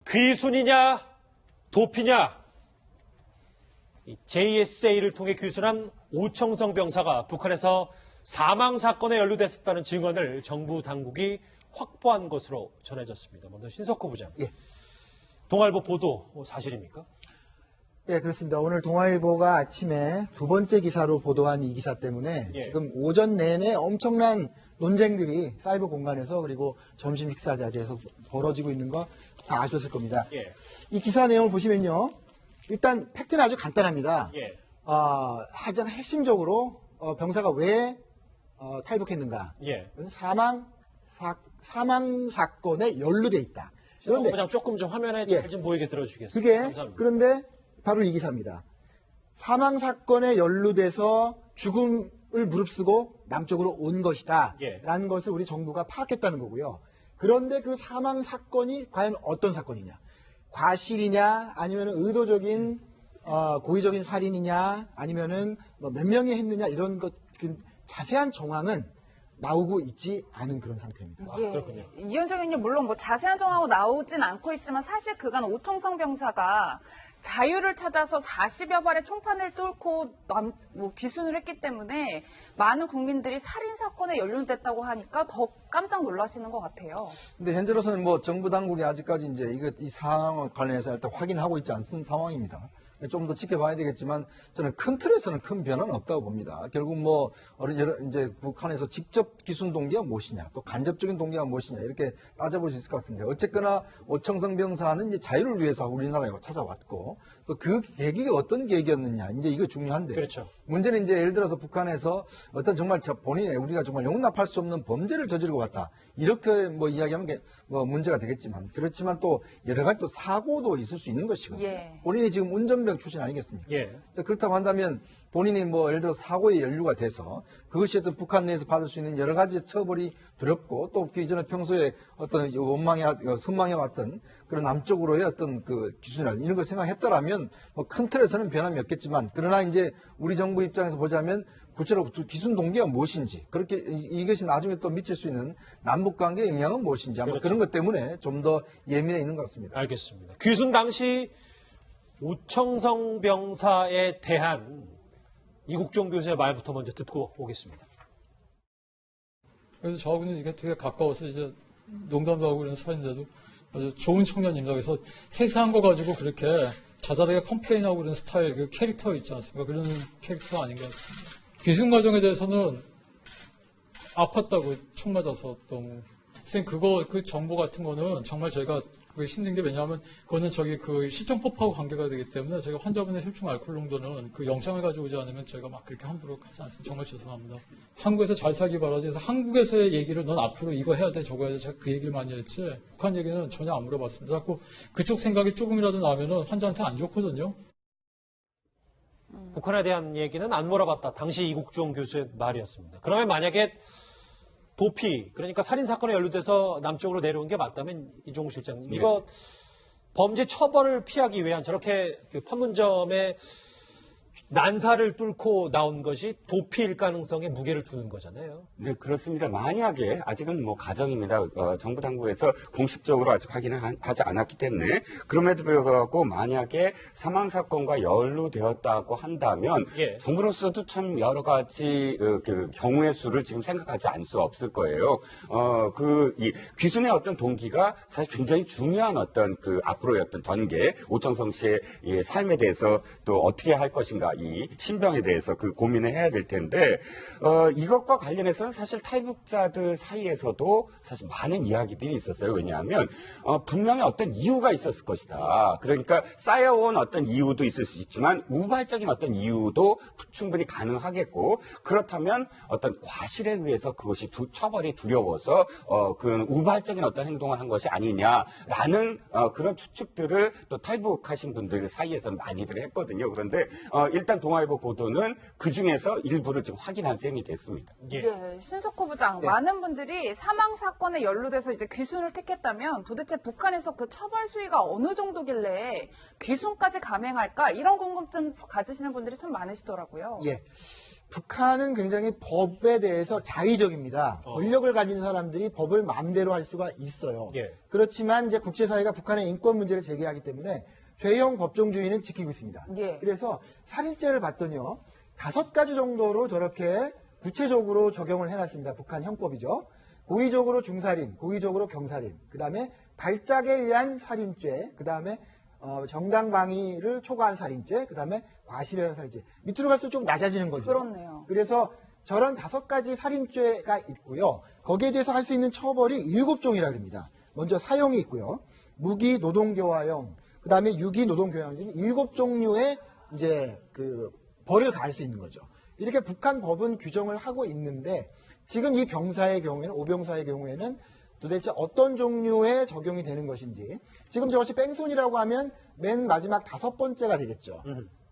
귀순이냐 도피냐. JSA를 통해 귀순한 오청성 병사가 북한에서 사망사건에 연루됐었다는 증언을 정부 당국이 확보한 것으로 전해졌습니다. 먼저 신석호 부장. 예. 동아일보 보도 사실입니까? 예, 그렇습니다. 오늘 동아일보가 아침에 두 번째 기사로 보도한 이 기사 때문에 예. 지금 오전 내내 엄청난 논쟁들이 사이버 공간에서 그리고 점심 식사 자리에서 벌어지고 있는 거 다 아셨을 겁니다. 예. 이 기사 내용을 보시면요. 일단 팩트는 아주 간단합니다. 예. 가장 핵심적으로 병사가 왜 탈북했는가. 예. 그래서 사망 사건에 연루돼 있다. 신석호 부장 조금 좀 화면에 예. 잘 좀 보이게 들어주시겠습니까? 그게 감사합니다. 그런데 바로 이 기사입니다. 사망 사건에 연루돼서 죽음을 무릅쓰고 남쪽으로 온 것이다. 예. 라는 것을 우리 정부가 파악했다는 거고요. 그런데 그 사망 사건이 과연 어떤 사건이냐? 과실이냐? 아니면 의도적인 고의적인 살인이냐? 아니면은 뭐 몇 명이 했느냐? 이런 것 그 자세한 정황은 나오고 있지 않은 그런 상태입니다. 아, 그렇군요. 이현정 의원님 물론 뭐 자세한 정황으로 나오진 않고 있지만 사실 그간 오청성 병사가 자유를 찾아서 40여 발의 총판을 뚫고 귀순을 했기 때문에 많은 국민들이 살인 사건에 연루됐다고 하니까 더 깜짝 놀라시는 것 같아요. 근데 현재로서는 뭐 정부 당국이 아직까지 이제 이 상황 관련해서 일단 확인하고 있지 않은 상황입니다. 좀 더 지켜봐야 되겠지만 저는 큰 틀에서는 큰 변화는 없다고 봅니다. 결국 뭐 이제 북한에서 직접 기순 동기가 무엇이냐, 또 간접적인 동기가 무엇이냐 이렇게 따져볼 수 있을 것 같은데 어쨌거나 오청성 병사는 이제 자유를 위해서 우리나라에 찾아왔고 또 그 계기가 어떤 계기였느냐 이제 이거 중요한데. 그렇죠. 문제는 이제 예를 들어서 북한에서 어떤 정말 본인의 우리가 정말 용납할 수 없는 범죄를 저지르고 왔다 이렇게 뭐 이야기하면 뭐 문제가 되겠지만 그렇지만 또 여러 가지 또 사고도 있을 수 있는 것이거든요. 예. 본인이 지금 운전병 출신 아니겠습니까? 예. 그렇다고 한다면 본인이 뭐 예를 들어 사고에 연루가 돼서 그것이 어떤 북한 내에서 받을 수 있는 여러 가지 처벌이 두렵고 또 그 이전에 평소에 어떤 선망해 왔던 그런 남쪽으로의 어떤 그 기준이나 이런 걸 생각했더라면 뭐 큰 틀에서는 변함이 없겠지만 그러나 이제 우리 정부 입장에서 보자면 구체적으로 기순 동기가 무엇인지 그렇게 이것이 나중에 또 미칠 수 있는 남북 관계의 영향은 무엇인지 아마 그렇죠. 그런 것 때문에 좀 더 예민해 있는 것 같습니다. 알겠습니다. 귀순 당시 오청성 병사에 대한 이국종 교수의 말부터 먼저 듣고 오겠습니다. 그래서 저하고는 이게 되게 가까워서 이제 농담도 하고 그런 사이인데도 아주 좋은 청년입니다. 그래서 세세한 거 가지고 그렇게 자잘하게 컴플레인하고 그런 스타일, 그 캐릭터 있지 않습니까? 그런 캐릭터가 아닌 것 같습니다. 귀순 과정에 대해서는 아팠다고 총 맞아서 너무. 선생님, 그 정보 같은 거는 정말 제가 그게 힘든 게 왜냐하면 그거는 그 실정법하고 관계가 되기 때문에 제가 환자분의 혈중 알코올 농도는 그 영상을 가져오지 않으면 제가 막 그렇게 함부로 하지 않습니다. 정말 죄송합니다. 한국에서 잘 살기 바라지 해서 한국에서의 얘기를 넌 앞으로 이거 해야 돼 저거 해야 돼 제가 그 얘기를 많이 했지 북한 얘기는 전혀 안 물어봤습니다. 자꾸 그쪽 생각이 조금이라도 나면은 환자한테 안 좋거든요. 북한에 대한 얘기는 안 물어봤다. 당시 이국종 교수의 말이었습니다. 그러면 만약에 도피, 그러니까 살인사건에 연루돼서 남쪽으로 내려온 게 맞다면 이종우 실장님, 이거 범죄 처벌을 피하기 위한 저렇게 그 판문점에 난사를 뚫고 나온 것이 도피일 가능성에 무게를 두는 거잖아요. 네, 그렇습니다. 만약에 아직은 뭐 가정입니다. 정부 당국에서 공식적으로 아직 확인을 하지 않았기 때문에 그럼에도 불구하고 만약에 사망 사건과 연루되었다고 한다면 예. 정부로서도 참 여러 가지 그 경우의 수를 지금 생각하지 않을 수 없을 거예요. 이 귀순의 어떤 동기가 사실 굉장히 중요한 어떤 그 앞으로의 어떤 전개, 오청성 씨의 이 삶에 대해서 또 어떻게 할 것인가. 이 신병에 대해서 그 고민을 해야 될 텐데 이것과 관련해서는 사실 탈북자들 사이에서도 사실 많은 이야기들이 있었어요. 왜냐하면 분명히 어떤 이유가 있었을 것이다. 그러니까 쌓여온 어떤 이유도 있을 수 있지만 우발적인 어떤 이유도 충분히 가능하겠고 그렇다면 어떤 과실에 의해서 그것이 처벌이 두려워서 그런 우발적인 어떤 행동을 한 것이 아니냐라는 그런 추측들을 또 탈북하신 분들 사이에서는 많이들 했거든요. 그런데 일단 동아일보 보도는 그중에서 일부를 지금 확인한 셈이 됐습니다. 예, 신석호 부장, 네. 많은 분들이 사망 사건에 연루돼서 이제 귀순을 택했다면 도대체 북한에서 그 처벌 수위가 어느 정도길래 귀순까지 감행할까? 이런 궁금증 가지시는 분들이 참 많으시더라고요. 예. 북한은 굉장히 법에 대해서 자의적입니다. 권력을 가진 사람들이 법을 마음대로 할 수가 있어요. 예. 그렇지만 이제 국제사회가 북한의 인권 문제를 제기하기 때문에 죄형 법정주의는 지키고 있습니다. 예. 그래서 살인죄를 봤더니요, 5가지 정도로 저렇게 구체적으로 적용을 해놨습니다. 북한 형법이죠. 고의적으로 중살인, 고의적으로 병살인, 그 다음에 발작에 의한 살인죄, 그 다음에 정당방위를 초과한 살인죄, 그 다음에 과실에 의한 살인죄. 밑으로 갈수록 좀 낮아지는 거죠. 그렇네요. 그래서 저런 5가지 살인죄가 있고요. 거기에 대해서 할 수 있는 처벌이 7종이라고 합니다. 먼저 사형이 있고요. 무기 노동교화형, 그 다음에 유기 노동교화형, 7종류의 이제 그 벌을 가할 수 있는 거죠. 이렇게 북한 법은 규정을 하고 있는데 지금 이 병사의 경우에는, 오병사의 경우에는 도대체 어떤 종류의 적용이 되는 것인지, 지금 저것이 뺑소니라고 하면 맨 마지막 5번째가 되겠죠.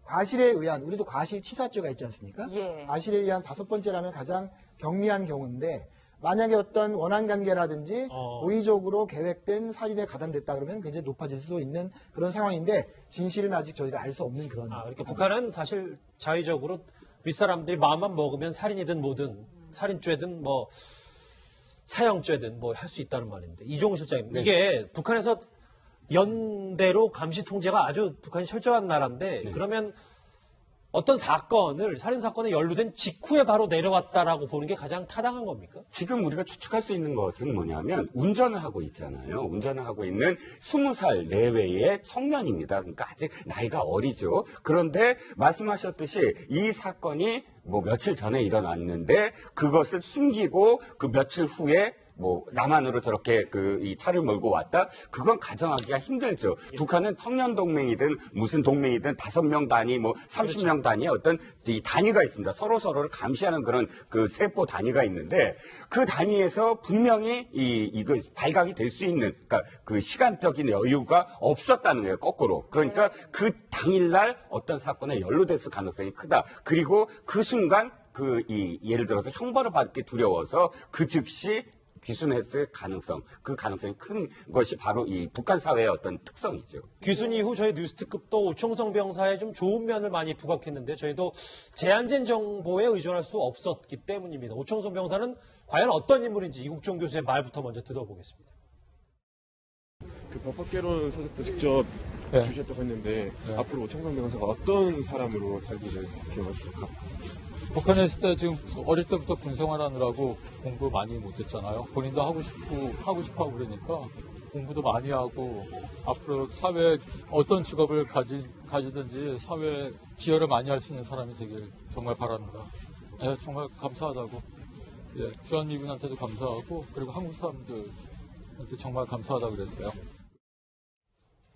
과실에 의한, 우리도 과실치사죄가 있지 않습니까? 예. 과실에 의한 5번째라면 가장 경미한 경우인데, 만약에 어떤 원한관계라든지 고의적으로 계획된 살인에 가담됐다 그러면 굉장히 높아질 수 있는 그런 상황인데, 진실은 아직 저희가 알 수 없는 그런. 그러니까 북한은 사실 자의적으로 윗사람들이 마음만 먹으면 살인이든 뭐든 살인죄든 뭐 사형죄든 뭐 할 수 있다는 말인데, 이종우 실장님, 이게 북한에서 연대로 감시 통제가 아주 북한이 철저한 나라인데 그러면 어떤 사건을, 살인 사건에 연루된 직후에 바로 내려왔다라고 보는 게 가장 타당한 겁니까? 지금 우리가 추측할 수 있는 것은 뭐냐면 운전을 하고 있잖아요. 운전을 하고 있는 20살 내외의 청년입니다. 그러니까 아직 나이가 어리죠. 그런데 말씀하셨듯이 이 사건이 뭐 며칠 전에 일어났는데 그것을 숨기고 그 며칠 후에 뭐 남한으로 저렇게 이 차를 몰고 왔다? 그건 가정하기가 힘들죠. 북한은 청년 동맹이든 무슨 동맹이든 5명 단위, 뭐 30명 단위의 어떤 이 단위가 있습니다. 서로를 감시하는 그런 그 세포 단위가 있는데 그 단위에서 분명히 이거 발각이 될 수 있는, 그러니까 그 시간적인 여유가 없었다는 거예요. 거꾸로. 그러니까 그 당일날 어떤 사건에 연루됐을 가능성이 크다. 그리고 그 순간 예를 들어서 형벌을 받기 두려워서 그 즉시 귀순했을 가능성, 그 가능성이 큰 것이 바로 이 북한 사회의 어떤 특성이죠. 귀순 이후 저희 뉴스특급도 오총성 병사에 좀 좋은 면을 많이 부각했는데 저희도 제한된 정보에 의존할 수 없었기 때문입니다. 오총성 병사는 과연 어떤 인물인지 이국종 교수의 말부터 먼저 들어보겠습니다. 그 법학개론 서적도 직접 주셨다고 했는데 앞으로 오총성 병사가 어떤 사람으로 살기를 기원하십니까? 북한에 있을 때 지금 어릴 때부터 군생활하느라고 공부 많이 못했잖아요. 본인도 하고 싶어 하고 그러니까 공부도 많이 하고 앞으로 사회에 어떤 직업을 가지든지 사회에 기여를 많이 할 수 있는 사람이 되길 정말 바랍니다. 네, 정말 감사하다고. 예, 주한미군한테도 감사하고 그리고 한국 사람들한테 정말 감사하다고 그랬어요.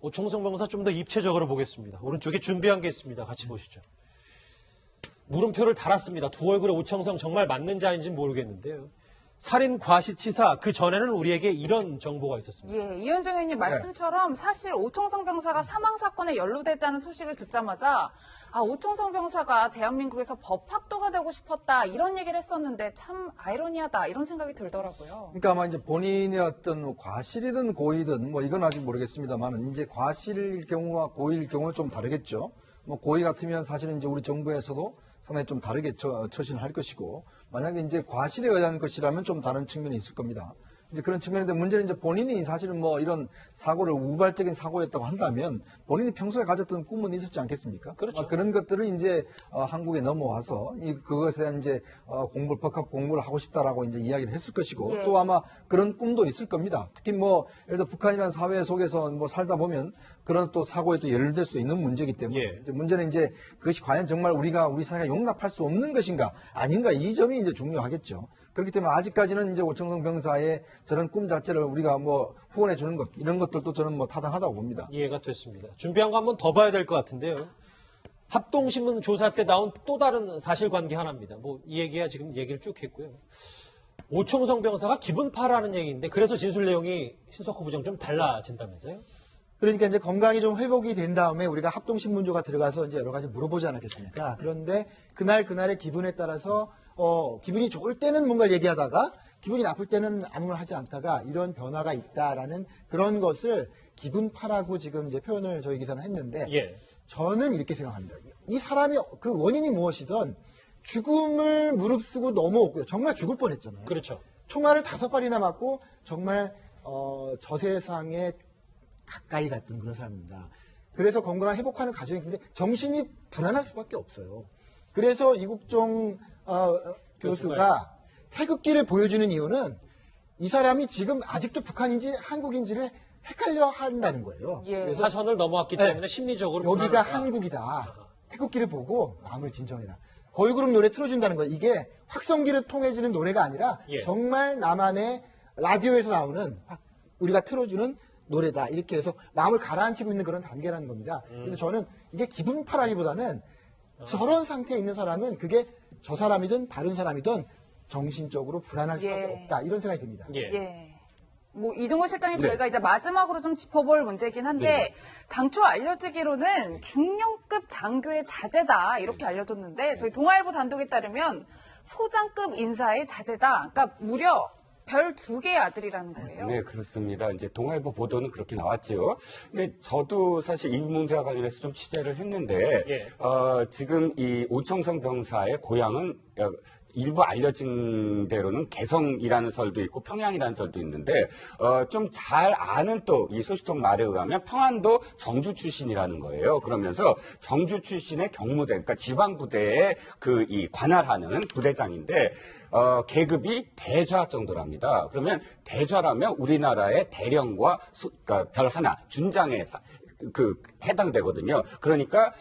오총성 병사 좀 더 입체적으로 보겠습니다. 오른쪽에 준비한 게 있습니다. 같이 보시죠. 물음표를 달았습니다. 두 얼굴의 오총성 정말 맞는지 아닌지는 모르겠는데요. 살인, 과시치사, 그 전에는 우리에게 이런 정보가 있었습니다. 예, 이현정 의원님 말씀처럼 사실 오총성 병사가 사망 사건에 연루됐다는 소식을 듣자마자 오총성 병사가 대한민국에서 법학도가 되고 싶었다 이런 얘기를 했었는데 참 아이러니하다 이런 생각이 들더라고요. 그러니까 아마 이제 본인의 어떤 과실이든 고의든 뭐 이건 아직 모르겠습니다만 이제 과실일 경우와 고의일 경우는 좀 다르겠죠. 뭐 고의 같으면 사실은 이제 우리 정부에서도 상당히 좀 다르게 처신할 것이고, 만약에 이제 과실에 의한 것이라면 좀 다른 측면이 있을 겁니다. 이제 그런 측면인데 문제는 이제 본인이 사실은 뭐 이런 사고를 우발적인 사고였다고 한다면 본인이 평소에 가졌던 꿈은 있었지 않겠습니까? 그렇죠. 그런 것들을 이제 한국에 넘어와서 그것에 대한 이제 법학 공부를 하고 싶다라고 이제 이야기를 했을 것이고 예. 또 아마 그런 꿈도 있을 겁니다. 특히 뭐 예를 들어 북한이라는 사회 속에서 뭐 살다 보면 그런 또 사고에 또 연루될 수도 있는 문제이기 때문에 예. 이제 문제는 이제 그것이 과연 정말 우리 사회가 용납할 수 없는 것인가 아닌가 이 점이 이제 중요하겠죠. 그렇기 때문에 아직까지는 이제 오총성 병사의 저런 꿈 자체를 우리가 뭐 후원해 주는 것 이런 것들도 저는 뭐 타당하다고 봅니다. 이해가 됐습니다. 준비한 거 한번 더 봐야 될 것 같은데요. 합동신문 조사 때 나온 또 다른 사실관계 하나입니다. 뭐 이 얘기야 지금 얘기를 쭉 했고요. 오총성 병사가 기분파라는 얘기인데 그래서 진술 내용이 신석호 부장 좀 달라진다면서요? 그러니까 이제 건강이 좀 회복이 된 다음에 우리가 합동신문조가 들어가서 이제 여러 가지 물어보지 않았겠습니까? 그런데 그날의 기분에 따라서 기분이 좋을 때는 뭔가를 얘기하다가 기분이 나쁠 때는 아무 말 하지 않다가 이런 변화가 있다라는 그런 것을 기분파라고 지금 이제 표현을 저희 기사는 했는데 예. 저는 이렇게 생각합니다. 이 사람이 그 원인이 무엇이든 죽음을 무릅쓰고 넘어오고요. 정말 죽을 뻔했잖아요. 그렇죠. 총알을 5발이나 맞고 정말 저 세상에 가까이 갔던 그런 사람입니다. 그래서 건강을 회복하는 과정이 있는데 정신이 불안할 수밖에 없어요. 그래서 이국종 교수가 태극기를 보여주는 이유는 이 사람이 지금 아직도 북한인지 한국인지를 헷갈려 한다는 거예요. 예. 그래서 사선을 넘어왔기 네. 때문에 심리적으로 여기가 불안하다. 한국이다. 태극기를 보고 마음을 진정해라. 걸그룹 노래 틀어준다는 거예요. 이게 확성기를 통해지는 노래가 아니라 예. 정말 나만의 라디오에서 나오는 우리가 틀어주는 노래다. 이렇게 해서 마음을 가라앉히고 있는 그런 단계라는 겁니다. 그래서 저는 이게 기분파라기보다는 저런 상태에 있는 사람은 그게 저 사람이든 다른 사람이든 정신적으로 불안할 수밖에 예. 없다. 이런 생각이 듭니다. 예. 예. 뭐 이종호 실장님 네. 저희가 이제 마지막으로 좀 짚어볼 문제긴 한데 당초 알려지기로는 중령급 장교의 자제다 이렇게 알려졌는데 저희 동아일보 단독에 따르면 소장급 인사의 자제다. 그러니까 무려 별 2개의 아들이라는 거예요. 네, 그렇습니다. 이제 동아일보 보도는 그렇게 나왔죠. 근데 저도 사실 이 문제와 관련해서 좀 취재를 했는데, 예. 지금 이 오청성 병사의 고향은 일부 알려진 대로는 개성이라는 설도 있고 평양이라는 설도 있는데 좀 잘 아는 또 이 소식통 말에 의하면 평안도 정주 출신이라는 거예요. 그러면서 정주 출신의 경무대, 그러니까 지방 부대에 그 이 관할하는 부대장인데 계급이 대좌 정도랍니다. 그러면 대좌라면 우리나라의 대령과 그러니까 별 하나 준장에 해당되거든요. 그러니까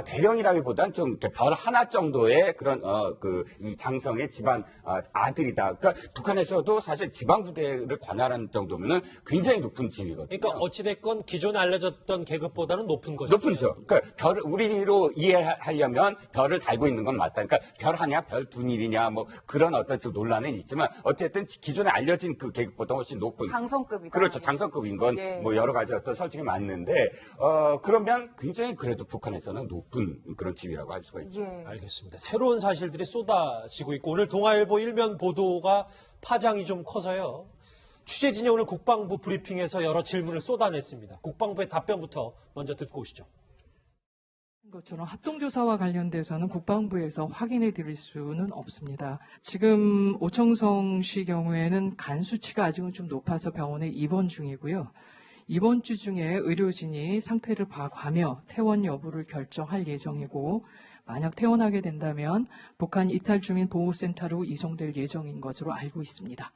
대령이라기보단 좀 별 하나 정도의 그런 이 장성의 집안 아들이다. 그러니까 북한에서도 사실 지방 부대를 관할하는 정도면은 굉장히 높은 지위거든요. 그러니까 어찌됐건 기존에 알려졌던 계급보다는 높은 거죠. 높은죠. 그러니까 우리로 이해하려면 별을 달고 있는 건 맞다. 그러니까 별 하냐, 별 두닐이냐, 뭐 그런 어떤 좀 논란은 있지만 어쨌든 기존에 알려진 그 계급보다 훨씬 높은. 장성급이다. 그렇죠. 장성급인 건 예. 뭐 여러 가지 어떤 설정이 맞는데 그러면 굉장히 그래도 북한에서는 높은 그런 지위라고 할 수가 있죠. 예. 알겠습니다. 새로운 사실들이 쏟아지고 있고 오늘 동아일보 일면 보도가 파장이 좀 커서요. 취재진이 오늘 국방부 브리핑에서 여러 질문을 쏟아냈습니다. 국방부의 답변부터 먼저 듣고 오시죠. 것처럼 합동조사와 관련돼서는 국방부에서 확인해 드릴 수는 없습니다. 지금 오청성 씨 경우에는 간 수치가 아직은 좀 높아서 병원에 입원 중이고요. 이번 주 중에 의료진이 상태를 봐가며 퇴원 여부를 결정할 예정이고 만약 퇴원하게 된다면 북한 이탈 주민 보호센터로 이송될 예정인 것으로 알고 있습니다.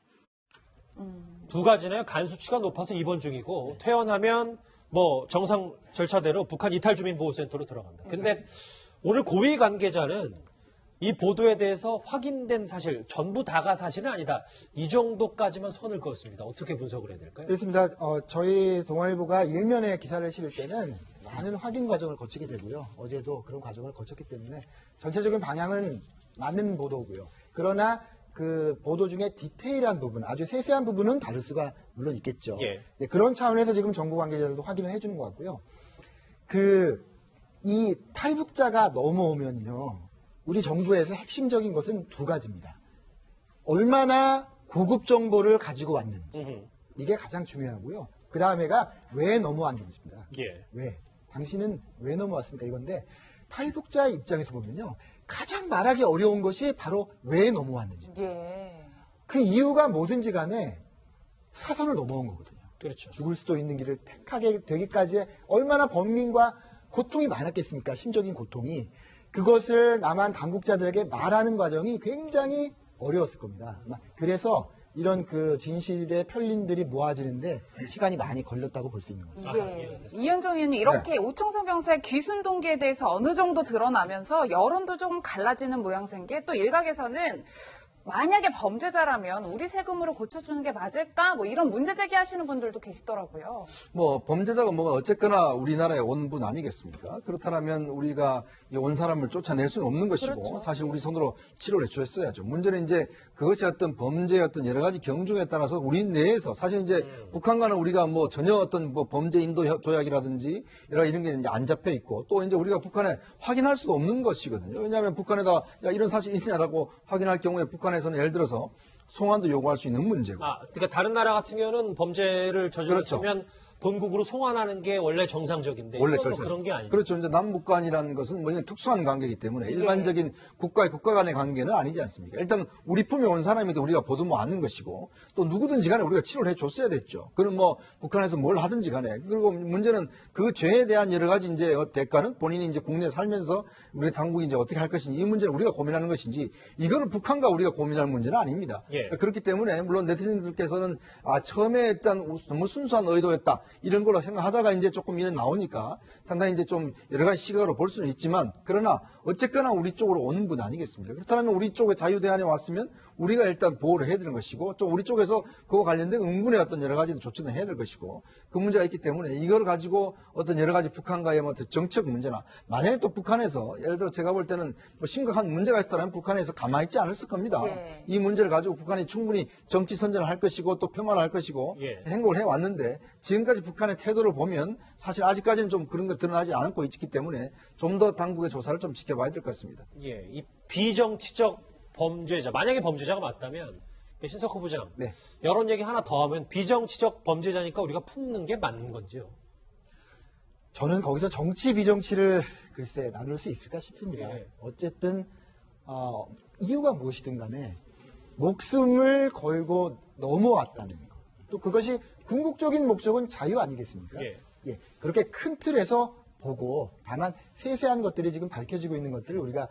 두 가지네요. 간 수치가 높아서 입원 중이고 퇴원하면 뭐 정상 절차대로 북한 이탈주민보호센터로 들어간다. 근데 오늘 고위 관계자는 이 보도에 대해서 확인된 사실 전부 다가 사실은 아니다. 이 정도까지만 선을 그었습니다. 어떻게 분석을 해야 될까요? 그렇습니다. 저희 동아일보가 일면에 기사를 실을 때는 많은 확인 과정을 거치게 되고요. 어제도 그런 과정을 거쳤기 때문에 전체적인 방향은 맞는 보도고요. 그러나 그 보도 중에 디테일한 부분, 아주 세세한 부분은 다를 수가 물론 있겠죠. 예. 네, 그런 차원에서 지금 정부 관계자들도 확인을 해주는 것 같고요. 이 탈북자가 넘어오면요, 우리 정부에서 핵심적인 것은 2가지입니다. 얼마나 고급 정보를 가지고 왔는지, 이게 가장 중요하고요. 그 다음에가 왜 넘어왔는지입니다. 예. 왜? 당신은 왜 넘어왔습니까? 이건데 탈북자 입장에서 보면요, 가장 말하기 어려운 것이 바로 왜 넘어왔는지. 예. 그 이유가 뭐든지 간에 사선을 넘어온 거거든요. 그렇죠. 죽을 수도 있는 길을 택하게 되기까지 얼마나 범민과 고통이 많았겠습니까? 심적인 고통이. 그것을 남한 당국자들에게 말하는 과정이 굉장히 어려웠을 겁니다. 그래서 이런 그 진실의 편린들이 모아지는데 시간이 많이 걸렸다고 볼 수 있는 거죠. 예. 이현정 의원님 이렇게 오청성 병사의 귀순 동기에 대해서 어느 정도 드러나면서 여론도 좀 갈라지는 모양새인 게 또 일각에서는 만약에 범죄자라면 우리 세금으로 고쳐주는 게 맞을까? 뭐 이런 문제 제기하시는 분들도 계시더라고요. 뭐 범죄자가 뭐 어쨌거나 우리나라에 온 분 아니겠습니까? 그렇다면 우리가 온 사람을 쫓아낼 수는 없는 것이고 그렇죠. 사실 우리 손으로 치료를 해줬어야죠. 문제는 이제 그것이 어떤 범죄의 어떤 여러 가지 경중에 따라서 우리 내에서 사실 이제 북한과는 우리가 뭐 전혀 어떤 뭐 범죄 인도 조약이라든지 이런 게 이제 안 잡혀 있고 또 이제 우리가 북한에 확인할 수도 없는 것이거든요. 왜냐하면 북한에다 야 이런 사실 있냐라고 확인할 경우에 북한에서는 예를 들어서 송환도 요구할 수 있는 문제고. 그러니까 다른 나라 같은 경우는 범죄를 저질렀으면 본국으로 송환하는 게 원래 정상적인데 원래 이건 뭐 절차죠. 그런 게 아니죠. 그렇죠. 이제 남북 간이라는 것은 뭐 특수한 관계이기 때문에 일반적인 국가의 국가 간의 관계는 아니지 않습니까? 일단 우리 품에 온 사람이도 우리가 보듬어 안는 것이고 또 누구든지 간에 우리가 치료를 해줬어야 됐죠. 그는 뭐 북한에서 뭘 하든지 간에. 그리고 문제는 그 죄에 대한 여러 가지 이제 대가는 본인이 이제 국내에 살면서 우리 당국이 이제 어떻게 할 것인지 이 문제는 우리가 고민하는 것인지 이거는 북한과 우리가 고민할 문제는 아닙니다. 예. 그렇기 때문에 물론 네티즌들께서는 일단 너무 순수한 의도였다 이런 걸로 생각하다가 이제 조금 이래 나오니까 상당히 이제 좀 여러 가지 시각으로 볼 수는 있지만 그러나 어쨌거나 우리 쪽으로 오는 분 아니겠습니까? 그렇다면 우리 쪽에 자유대안에 왔으면 우리가 일단 보호를 해야 되는 것이고 좀 우리 쪽에서 그와 관련된 응분의 어떤 여러 가지 조치는 해야 될 것이고 그 문제가 있기 때문에 이걸 가지고 어떤 여러 가지 북한과의 뭐 정책 문제나 만약에 또 북한에서 예를 들어 제가 볼 때는 뭐 심각한 문제가 있었다면 북한에서 가만히 있지 않았을 겁니다. 예. 이 문제를 가지고 북한이 충분히 정치 선전을 할 것이고 또 평화를 할 것이고 예. 행동을 해왔는데 지금까지 북한의 태도를 보면 사실 아직까지는 좀 그런 거 드러나지 않고 있기 때문에 좀 더 당국의 조사를 좀 지켜봐야 될 것 같습니다. 예, 이 비정치적 범죄자, 만약에 범죄자가 맞다면 신석호 부장, 네. 여론 얘기 하나 더 하면 비정치적 범죄자니까 우리가 품는 게 맞는 건지요? 저는 거기서 정치 비정치를 글쎄 나눌 수 있을까 싶습니다. 예. 어쨌든 이유가 무엇이든 간에 목숨을 걸고 넘어왔다는 것. 또 그것이 궁극적인 목적은 자유 아니겠습니까? 예. 예, 그렇게 큰 틀에서 보고 다만 세세한 것들이 지금 밝혀지고 있는 것들을 우리가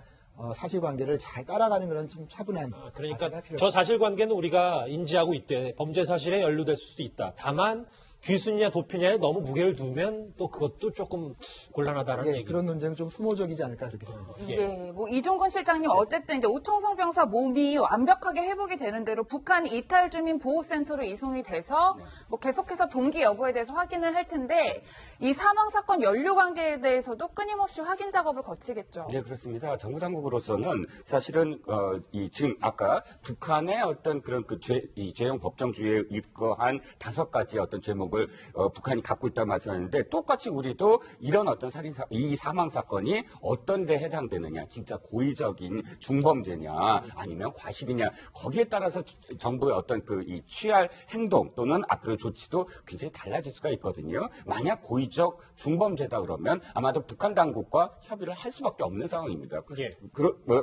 사실관계를 잘 따라가는 그런 좀 차분한 그러니까 자세가 필요합니다. 저 사실관계는 우리가 인지하고 있대. 범죄 사실에 연루될 수도 있다. 다만 귀순이냐 도피냐에 너무 무게를 두면 또 그것도 조금 곤란하다는 예, 얘기. 그런 논쟁은 좀 소모적이지 않을까 그렇게 생각합니다. 예, 뭐 이종건 실장님 어쨌든 이제 오청성 병사 몸이 완벽하게 회복이 되는 대로 북한 이탈 주민 보호센터로 이송이 돼서 뭐 계속해서 동기 여부에 대해서 확인을 할 텐데 이 사망 사건 연루 관계에 대해서도 끊임없이 확인 작업을 거치겠죠. 네, 그렇습니다. 정부 당국으로서는 사실은 지금 아까 북한의 어떤 그런 이 죄형 법정주의에 입거한 5가지 어떤 죄목을 북한이 갖고 있다고 말씀하셨는데 똑같이 우리도 이런 어떤 이 사망 사건이 어떤 데 해당되느냐, 진짜 고의적인 중범죄냐, 아니면 과실이냐, 거기에 따라서 정부의 어떤 이 취할 행동 또는 앞으로의 조치도 굉장히 달라질 수가 있거든요. 만약 고의적 중범죄다 그러면 아마도 북한 당국과 협의를 할 수밖에 없는 상황입니다. 예.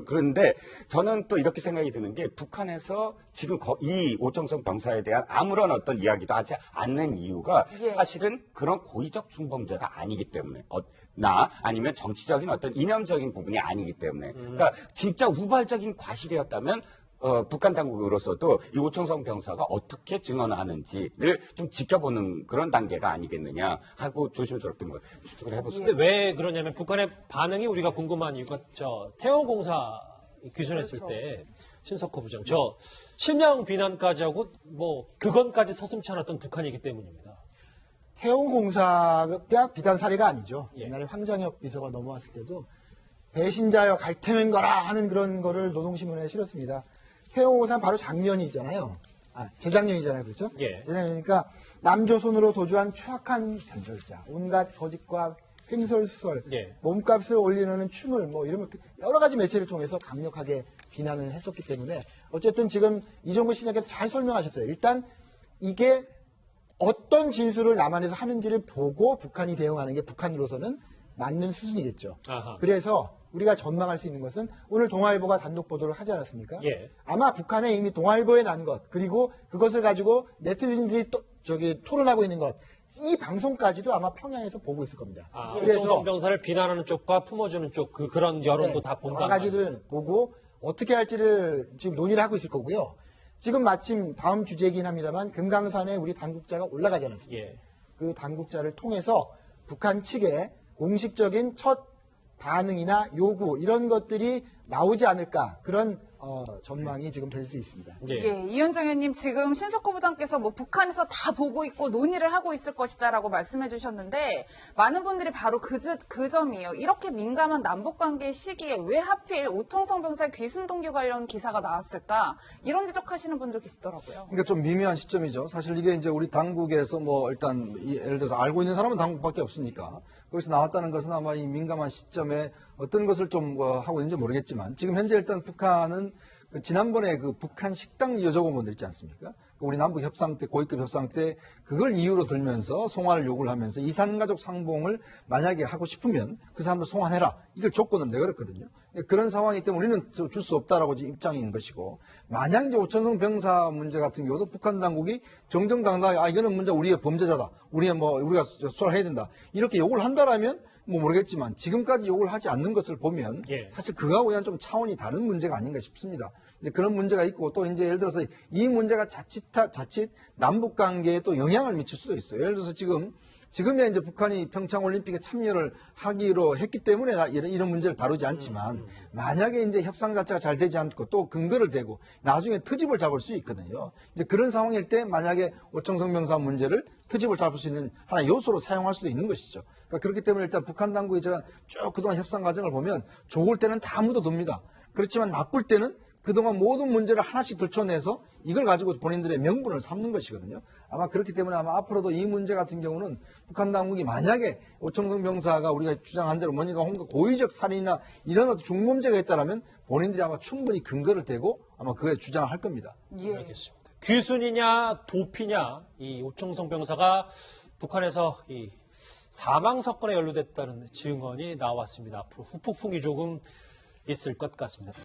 그런데 저는 또 이렇게 생각이 드는 게 북한에서 지금 이 오청성 병사에 대한 아무런 어떤 이야기도 하지 않는 이유가 예. 사실은 그런 고의적 중범죄가 아니기 때문에 아니면 정치적인 어떤 이념적인 부분이 아니기 때문에 그러니까 진짜 우발적인 과실이었다면 북한 당국으로서도 이 오청성 병사가 어떻게 증언하는지를 좀 지켜보는 그런 단계가 아니겠느냐 하고 조심스럽게 추측을 해봤습니다. 근데 왜 그러냐면 북한의 반응이 우리가 궁금한 이유가 태원공사 귀순했을 그렇죠. 때 신석호 부장 저 실명 비난까지 하고 뭐 그건까지 서슴지 않았던 북한이기 때문입니다. 태용공사가 비단 사례가 아니죠. 예. 옛날에 황장혁 비서가 넘어왔을 때도 배신자여 갈테면 거라 하는 그런 거를 노동신문에 실었습니다. 태용공사는 바로 작년이잖아요. 재작년이잖아요. 그렇죠? 예. 재작년이니까 남조선으로 도주한 추악한 변절자, 온갖 거짓과 횡설수설, 예. 몸값을 올리는 춤을 뭐 이런 여러 가지 매체를 통해서 강력하게 비난을 했었기 때문에 어쨌든 지금 이종근 시장께서 잘 설명하셨어요. 일단 이게 어떤 진술을 남한에서 하는지를 보고 북한이 대응하는 게 북한으로서는 맞는 수순이겠죠. 아하. 그래서 우리가 전망할 수 있는 것은 오늘 동아일보가 단독 보도를 하지 않았습니까? 예. 아마 북한에 이미 동아일보에 난 것, 그리고 그것을 가지고 네티즌들이 토론하고 있는 것, 이 방송까지도 아마 평양에서 보고 있을 겁니다. 오청성 병사를 비난하는 쪽과 품어주는 쪽 그런 여론도 다 본다. 여러 가지를 보고 어떻게 할지를 지금 논의를 하고 있을 거고요. 지금 마침 다음 주제이긴 합니다만 금강산에 우리 당국자가 올라가지 않았습니까? 예. 그 당국자를 통해서 북한 측의 공식적인 첫 반응이나 요구 이런 것들이 나오지 않을까 그런 전망이 지금 될 수 있습니다. 예, 이현정 의원님 지금 신석호 부장께서 뭐 북한에서 다 보고 있고 논의를 하고 있을 것이다라고 말씀해 주셨는데 많은 분들이 바로 그 점이에요. 이렇게 민감한 남북관계 시기에 왜 하필 오청성 병사 귀순 동기 관련 기사가 나왔을까 이런 지적하시는 분들 계시더라고요. 그러니까 좀 미묘한 시점이죠. 사실 이게 이제 우리 당국에서 뭐 일단 예를 들어서 알고 있는 사람은 당국밖에 없으니까 거기서 나왔다는 것은 아마 이 민감한 시점에 어떤 것을 좀 하고 있는지 모르겠지만 지금 현재 일단 북한은 지난번에 그 북한 식당 여직원분들 있지 않습니까? 우리 남북 협상 때, 고위급 협상 때 그걸 이유로 들면서 송환을 요구를 하면서 이산가족 상봉을 만약에 하고 싶으면 그 사람들 송환해라. 이걸 조건을 내걸었거든요. 그런 상황이기 때문에 우리는 줄 수 없다라고 지금 입장인 것이고, 만약 이제 오천성 병사 문제 같은 경우도 북한 당국이 정정당당하게 이거는 문제 우리의 범죄자다. 우리가 수사해야 된다. 이렇게 요구를 한다라면 뭐 모르겠지만 지금까지 요구를 하지 않는 것을 보면 예. 사실 그거하고 그냥 좀 차원이 다른 문제가 아닌가 싶습니다. 이제 그런 문제가 있고 또 이제 예를 들어서 이 문제가 자칫 남북 관계에 또 영향을 미칠 수도 있어요. 예를 들어서 지금이야 이제 북한이 평창 올림픽에 참여를 하기로 했기 때문에 이런 문제를 다루지 않지만 만약에 이제 협상 자체가 잘 되지 않고 또 근거를 대고 나중에 트집을 잡을 수 있거든요. 이제 그런 상황일 때 만약에 오청성 병사 문제를 트집을 잡을 수 있는 하나의 요소로 사용할 수도 있는 것이죠. 그러니까 그렇기 때문에 일단 북한 당국이 제가 쭉 그동안 협상 과정을 보면 좋을 때는 다 묻어둡니다. 그렇지만 나쁠 때는 그동안 모든 문제를 하나씩 들춰내서 이걸 가지고 본인들의 명분을 삼는 것이거든요. 아마 그렇기 때문에 아마 앞으로도 이 문제 같은 경우는 북한 당국이 만약에 오청성 병사가 우리가 주장한 대로 뭔가 고의적 살인이나 이런 어떤 중범죄가 있다라면 본인들이 아마 충분히 근거를 대고 아마 그에 주장을 할 겁니다. 예. 알겠습니다. 귀순이냐 도피냐 이 오청성 병사가 북한에서 이 사망 사건에 연루됐다는 증언이 나왔습니다. 앞으로 후폭풍이 조금 있을 것 같습니다.